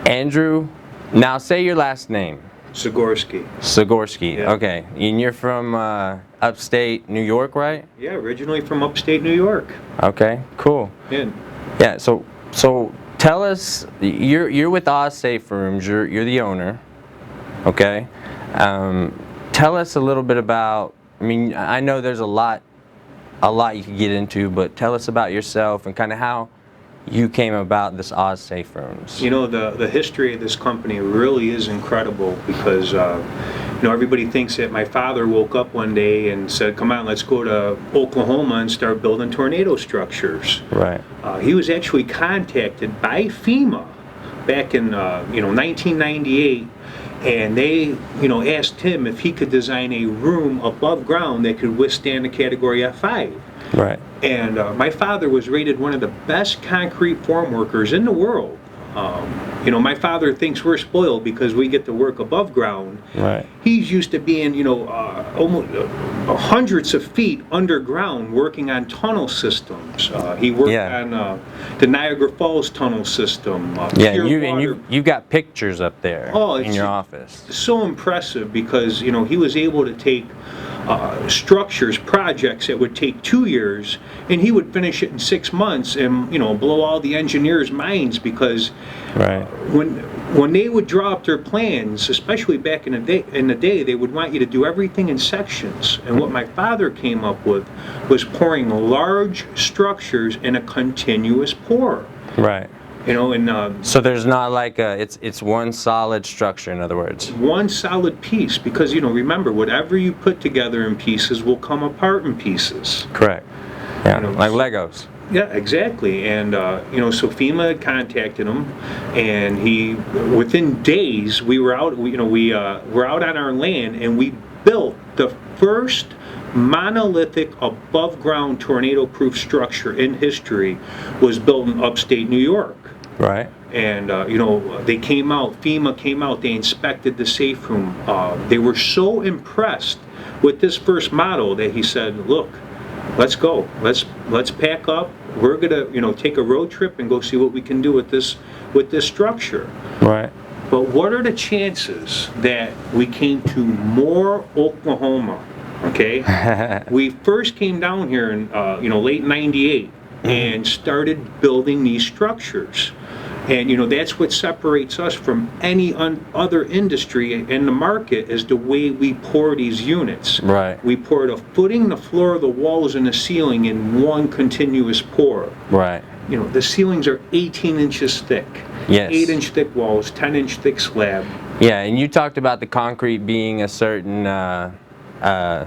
Andrew, now say your last name. Zagorski. Zagorski, Yeah. okay. And you're from upstate New York, right? Yeah, originally from upstate New York. Okay, cool. Yeah, so tell us, you're with Oz Saferooms, you're the owner, okay? Tell us a little bit about, I mean, I know there's a lot you could get into, but tell us about yourself and kind of how you came about this Oz Saferooms. You know, the history of this company really is incredible because, you know, everybody thinks that my father woke up one day and said, come on, let's go to Oklahoma and start building tornado structures. Right. He was actually contacted by FEMA back in, 1998, and they, asked him if he could design a room above ground that could withstand a Category F5. Right. And my father was rated one of the best concrete form workers in the world. My father thinks we're spoiled because we get to work above ground. Right. He's used to being, almost hundreds of feet underground working on tunnel systems. He worked on the Niagara Falls tunnel system. You got pictures up there in your office. So impressive because, he was able to take structures, projects that would take 2 years, and he would finish it in 6 months and, blow all the engineers' minds because when they would draw up their plans, especially back in the day, they would want you to do everything in sections. And what my father came up with was pouring large structures in a continuous pour. Right. So there's not like it's one solid structure, in other words. One solid piece, because remember, whatever you put together in pieces will come apart in pieces. Correct. Yeah, like Legos. Yeah, exactly. And so FEMA had contacted him, and within days we were out. We're out on our land, and we built the first monolithic above-ground tornado-proof structure in history. Was built in upstate New York. Right. And they came out. FEMA came out. They inspected the safe room. They were so impressed with this first model that he said, "Look, let's go. Let's pack up. We're gonna take a road trip and go see what we can do with this structure." Right. But what are the chances that we came to Moore, Oklahoma? Okay. We first came down here in late '98 and started building these structures. And that's what separates us from any other industry in the market is the way we pour these units. Right. We pour the footing, the floor, the walls, and the ceiling in one continuous pour. Right. The ceilings are 18 inches thick. Yes. 8-inch thick walls, 10-inch thick slab. Yeah, and you talked about the concrete being a certain. I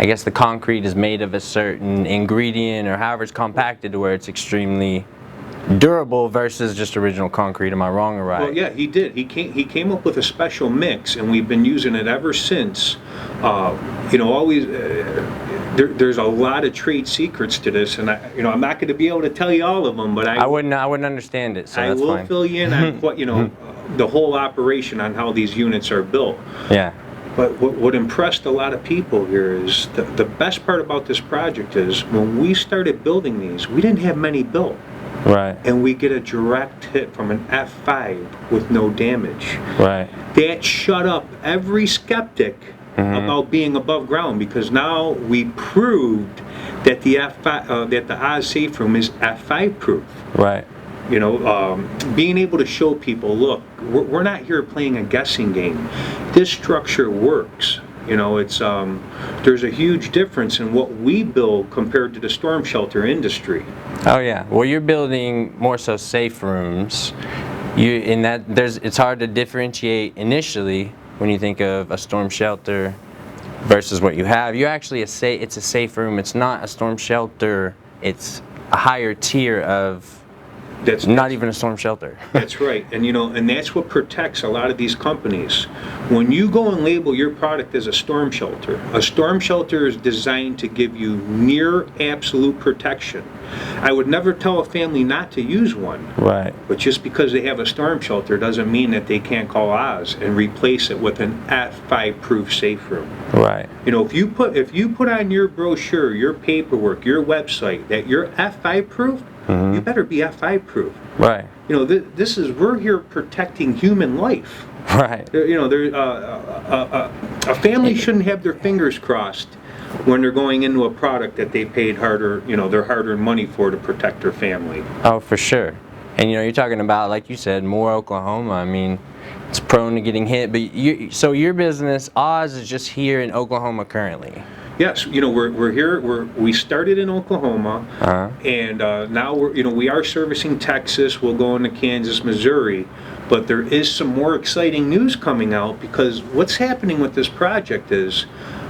guess the concrete is made of a certain ingredient, or however it's compacted to where it's extremely durable versus just original concrete. Am I wrong or right? Well, yeah, he did. He came up with a special mix, and we've been using it ever since. Always. There's a lot of trade secrets to this, and I'm not going to be able to tell you all of them, but I wouldn't understand it. So I that's will fine. fill you in on what the whole operation on how these units are built. Yeah. But what impressed a lot of people here is the best part about this project is when we started building these, we didn't have many built. Right. And we get a direct hit from an F5 with no damage. Right. That shut up every skeptic about being above ground, because now we proved that the F5 that the Oz Safe Room is F5 proof. Right. Being able to show people, look, we're not here playing a guessing game. This structure works. It's there's a huge difference in what we build compared to the storm shelter industry. Oh yeah. Well, you're building more so safe rooms. It's hard to differentiate initially when you think of a storm shelter versus what you have. You actually it's a safe room. It's not a storm shelter. It's a higher tier of. That's not even a storm shelter. That's right. And and that's what protects a lot of these companies. When you go and label your product as a storm shelter is designed to give you near absolute protection. I would never tell a family not to use one. Right. But just because they have a storm shelter doesn't mean that they can't call Oz and replace it with an F5 proof safe room. Right. If you put on your brochure, your paperwork, your website that you're F5 proof, you better be F5 proof. Right. You know, we're here protecting human life. Right. You know, a family shouldn't have their fingers crossed when they're going into a product that they paid their hard-earned money for to protect their family. Oh, for sure. And you're talking about, like you said, Moore, Oklahoma. I mean, it's prone to getting hit. But so your business, Oz, is just here in Oklahoma currently. Yes, you know, we're here. We started in Oklahoma, and now we are servicing Texas. We'll go into Kansas, Missouri, but there is some more exciting news coming out, because what's happening with this project is,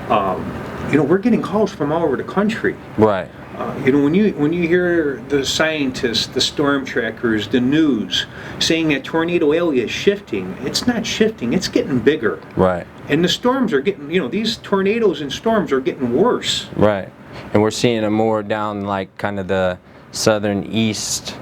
we're getting calls from all over the country. Right. When you hear the scientists, the storm trackers, the news saying that Tornado Alley is shifting, it's not shifting, it's getting bigger. Right. And the storms are getting, these tornadoes and storms are getting worse. Right. And we're seeing it more down like kind of the southern east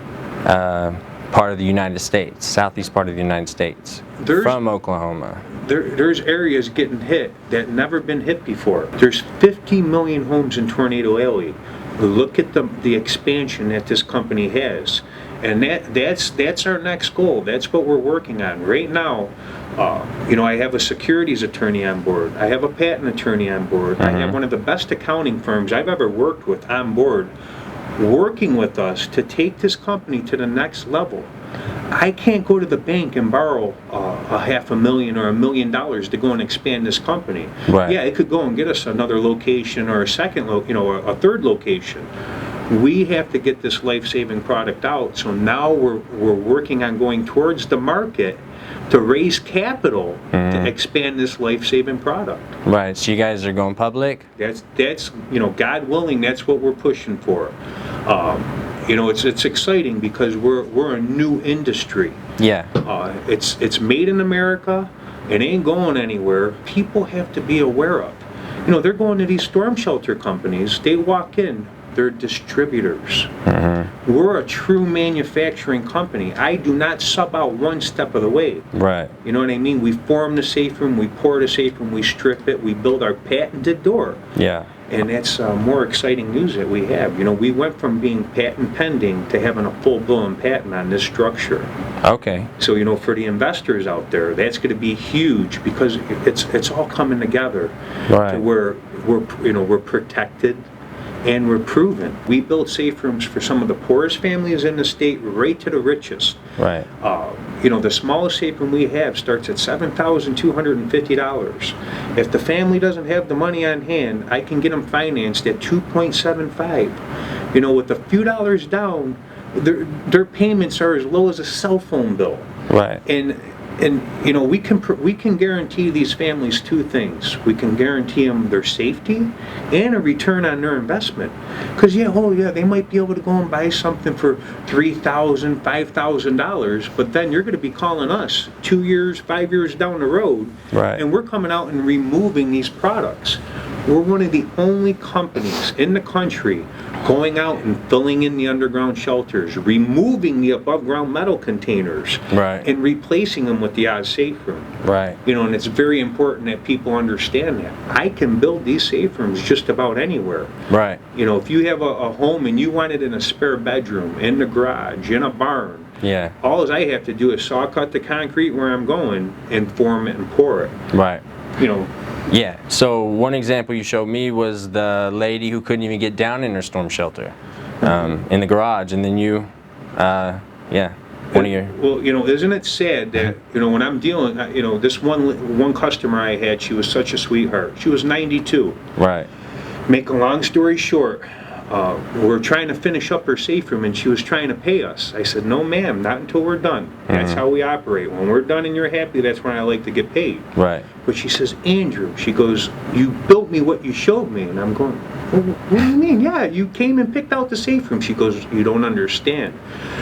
part of the United States, southeast part of the United States, from Oklahoma. There's areas getting hit that never been hit before. There's 50 million homes in Tornado Alley. Look at the expansion that this company has, and that's our next goal. That's what we're working on right now. I have a securities attorney on board. I have a patent attorney on board. I have one of the best accounting firms I've ever worked with on board, working with us to take this company to the next level. I can't go to the bank and borrow $500,000 or $1 million to go and expand this company. Right. Yeah, it could go and get us another location or a third location. We have to get this life-saving product out. So now we're working on going towards the market to raise capital to expand this life-saving product. Right. So you guys are going public? That's God willing, that's what we're pushing for. It's exciting because we're a new industry. Yeah. It's made in America. It ain't going anywhere. People have to be aware of. They're going to these storm shelter companies. They walk in. They're distributors. We're a true manufacturing company. I do not sub out one step of the way. Right. You know what I mean? We form the safe room. We pour the safe room. We strip it. We build our patented door. Yeah. And that's more exciting news that we have. We went from being patent pending to having a full-blown patent on this structure. Okay. So, for the investors out there, that's going to be huge, because it's all coming together. Right. To where we're protected and we're proven. We build safe rooms for some of the poorest families in the state, right to the richest. Right. The smallest safe room we have starts at $7,250. If the family doesn't have the money on hand, I can get them financed at $2.75. With a few dollars down, their payments are as low as a cell phone bill. Right. And we can guarantee these families two things. We can guarantee them their safety and a return on their investment. Because they might be able to go and buy something for $3,000, $5,000, but then you're going to be calling us 2 years, 5 years down the road, right, and we're coming out and removing these products. We're one of the only companies in the country going out and filling in the underground shelters, removing the above-ground metal containers, right, and replacing them with the Oz Safe Room. Right. And it's very important that people understand that. I can build these safe rooms just about anywhere. Right. If you have a home and you want it in a spare bedroom, in the garage, in a barn, yeah, all I have to do is saw cut the concrete where I'm going and form it and pour it. Right. Yeah. So one example you showed me was the lady who couldn't even get down in her storm shelter, in the garage, and then one of your. Well, isn't it sad that when I'm dealing, this one customer I had, she was such a sweetheart. She was 92. Right. Make a long story short, we're trying to finish up her safe room, and she was trying to pay us. I said, no, ma'am, not until we're done. That's how we operate. When we're done and you're happy, that's when I like to get paid. Right. But she says, Andrew, she goes, you built me what you showed me. And I'm going, well, what do you mean? Yeah, you came and picked out the safe room. She goes, you don't understand.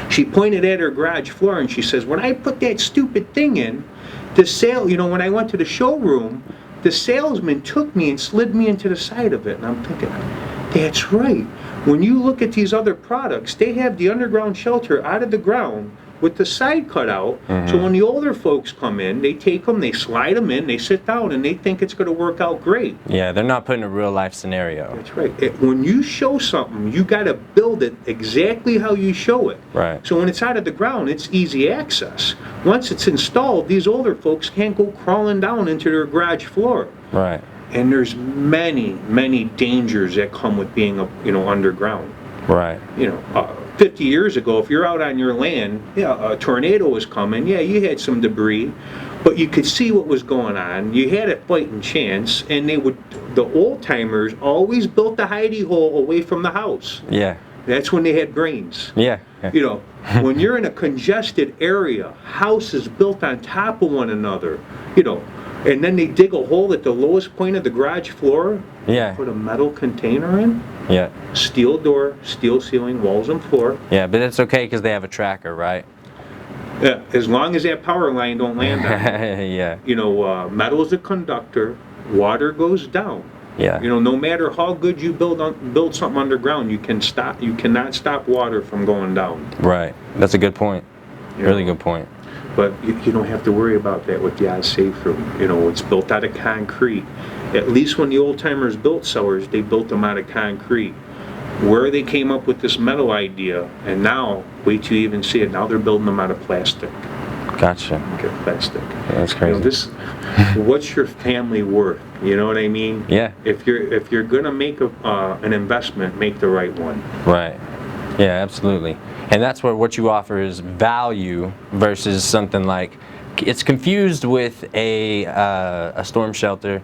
She pointed at her garage floor, and she says, when I put that stupid thing in, when I went to the showroom, the salesman took me and slid me into the side of it. And I'm thinking, that's right. When you look at these other products, they have the underground shelter out of the ground with the side cut out. So when the older folks come in, they take them, they slide them in, they sit down, and they think it's going to work out great. Yeah, they're not putting a real life scenario. That's right. When you show something, you got to build it exactly how you show it. Right. So when it's out of the ground, it's easy access. Once it's installed, these older folks can't go crawling down into their garage floor. Right. And there's many dangers that come with being, underground. Right. 50 years ago, if you're out on your land, a tornado was coming. Yeah, you had some debris, but you could see what was going on. You had a fighting chance, and the old timers always built the hidey hole away from the house. Yeah. That's when they had brains. Yeah. When you're in a congested area, houses built on top of one another, and then they dig a hole at the lowest point of the garage floor. Yeah. Put a metal container in. Yeah. Steel door, steel ceiling, walls and floor. Yeah, but it's okay because they have a tracker, right? Yeah, as long as that power line don't land on it. Yeah. Metal is a conductor. Water goes down. Yeah. No matter how good you build something underground, you cannot stop water from going down. Right. That's a good point. Really good point. But you don't have to worry about that with the Oz Saferoom. It's built out of concrete. At least when the old timers built cellars, they built them out of concrete. Where they came up with this metal idea, and now, wait till you even see it, now they're building them out of plastic. Gotcha. Okay, plastic. Yeah, that's crazy. What's your family worth? You know what I mean? Yeah. If you're gonna make an investment, make the right one. Right. Yeah, absolutely. And that's what you offer is value versus something like, it's confused with a storm shelter,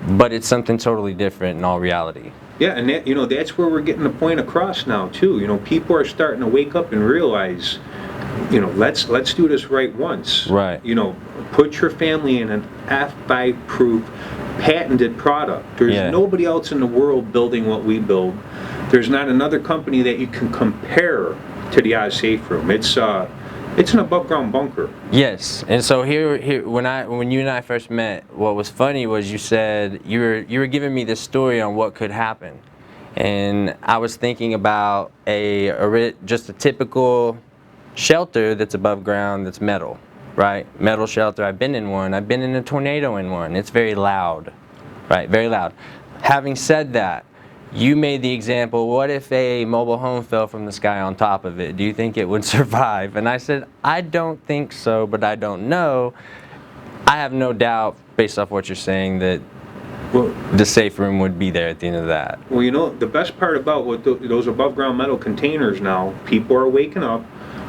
but it's something totally different in all reality. Yeah, and that's where we're getting the point across now too. People are starting to wake up and realize, let's do this right once. Right. Put your family in an F5 proof patented product. There's nobody else in the world building what we build. There's not another company that you can compare to the Oz Saferoom. It's an above ground bunker. Yes, and so here when you and I first met, what was funny was you said you were giving me this story on what could happen, and I was thinking about just a typical shelter that's above ground that's metal, right? Metal shelter. I've been in one. I've been in a tornado in one. It's very loud, right? Very loud. Having said that, you made the example, what if a mobile home fell from the sky on top of it? Do you think it would survive? And I said, I don't think so, but I don't know. I have no doubt, based off what you're saying, that the safe room would be there at the end of that. Well, the best part about those above ground metal containers now, people are waking up.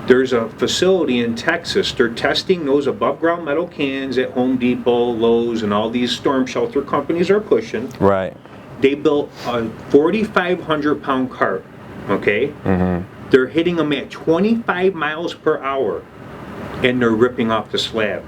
There's a facility in Texas. They're testing those above ground metal cans at Home Depot, Lowe's, and all these storm shelter companies are pushing. Right. They built a 4,500 pound cart, okay? Mm-hmm. They're hitting them at 25 miles per hour, and they're ripping off the slab.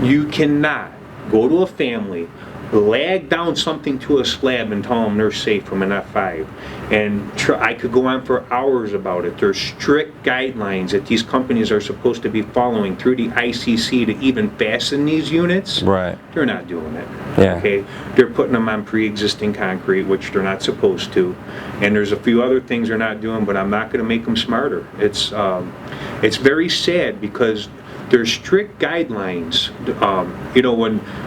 You cannot go to a family, lag down something to a slab and tell them they're safe from an F5. And I could go on for hours about it. There's strict guidelines that these companies are supposed to be following through the ICC to even fasten these units. Right. They're not doing it. Yeah. Okay. They're putting them on pre-existing concrete, which they're not supposed to. And there's a few other things they're not doing, but I'm not going to make them smarter. It's very sad because there's strict guidelines.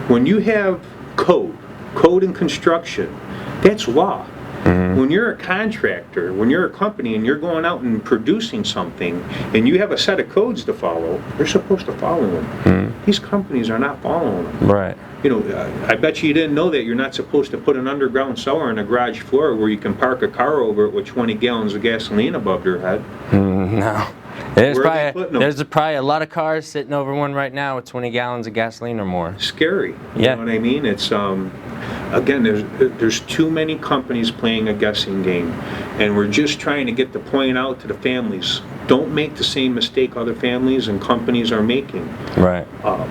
When you have code and construction, that's law. Mm-hmm. When you're a contractor, when you're a company and you're going out and producing something and you have a set of codes to follow, you're supposed to follow them. Mm-hmm. These companies are not following them. Right. I bet you didn't know that you're not supposed to put an underground cellar in a garage floor where you can park a car over it with 20 gallons of gasoline above your head. No. There's probably a lot of cars sitting over one right now with 20 gallons of gasoline or more. Scary. Yeah. You know what I mean? It's again, there's too many companies playing a guessing game, and we're just trying to get the point out to the families. Don't make the same mistake other families and companies are making. Right.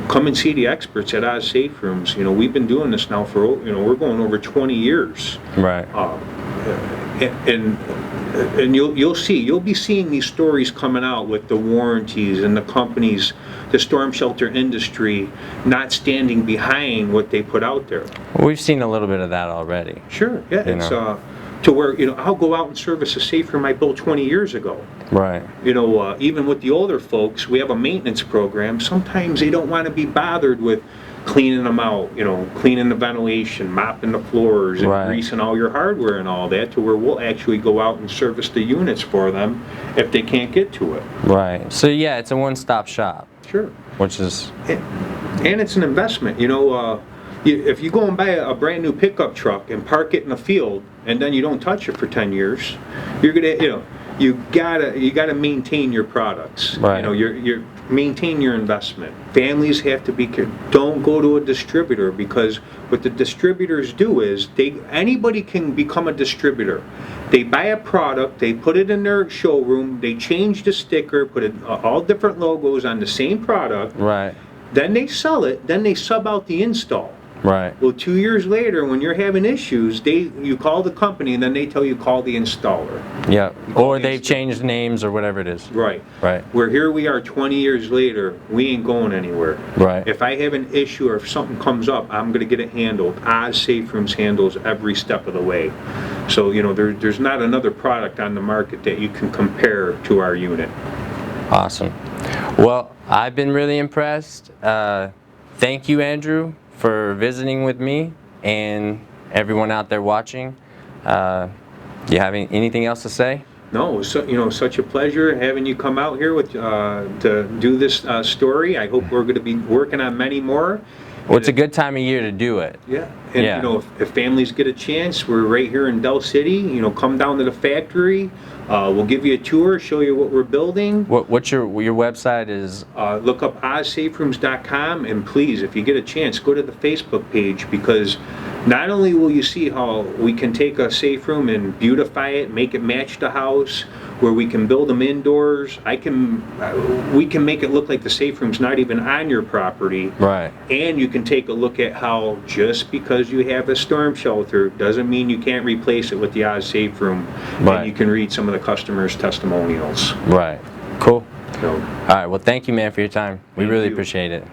Come and see the experts at Oz Saferooms. We've been doing this now for we're going over 20 years. Right. And you'll be seeing these stories coming out with the warranties and the companies, the storm shelter industry not standing behind what they put out there. We've seen a little bit of that already. Sure, yeah. to where, you know, I'll go out and service a safe room I built 20 years ago. Right. You know, even with the older folks, we have a maintenance program. Sometimes they don't want to be bothered with cleaning them out, you know, cleaning the ventilation, mopping the floors, and greasing all your hardware and all that, to where we'll actually go out and service the units for them if they can't get to it. Right. So yeah, it's a one-stop shop. Sure. Which is... And it's an investment, you know. If you go and buy a brand new pickup truck and park it in a field, and then you don't touch it for 10 years, you're gonna, you know, you gotta maintain your products. Right. You know, you're maintain your investment. Families have to be careful. Don't go to a distributor, because what the distributors do is anybody can become a distributor. They buy a product, they put it in their showroom, they change the sticker, put it all different logos on the same product. Right. Then they sell it. Then they sub out the install. Right. Well, 2 years later, when you're having issues, you call the company, and then they tell you call the installer. Yeah. Or they've changed names or whatever it is. Right. Right. Where here we are 20 years later, we ain't going anywhere. Right. If I have an issue or if something comes up, I'm going to get it handled. Oz Saferooms handles every step of the way. So, you know, there's not another product on the market that you can compare to our unit. Awesome. Well, I've been really impressed. Thank you, Andrew, for visiting with me and everyone out there watching. Do you have anything else to say? No, so, you know, such a pleasure having you come out here with to do this story. I hope we're going to be working on many more. Well, it's a good time of year to do it. Yeah, and you know, if families get a chance, we're right here in Del City. You know, come down to the factory. We'll give you a tour, show you what we're building. What's your website is? Look up OzSaferooms.com, and please, if you get a chance, go to the Facebook page, because not only will you see how we can take a safe room and beautify it, make it match the house, where we can build them indoors. We can make it look like the safe room's not even on your property. Right. And you can take a look at how just because you have a storm shelter doesn't mean you can't replace it with the Oz Safe Room. Right. And you can read some of the customers' testimonials. Right. Cool. So, all right. Well, thank you, man, for your time. We really appreciate it.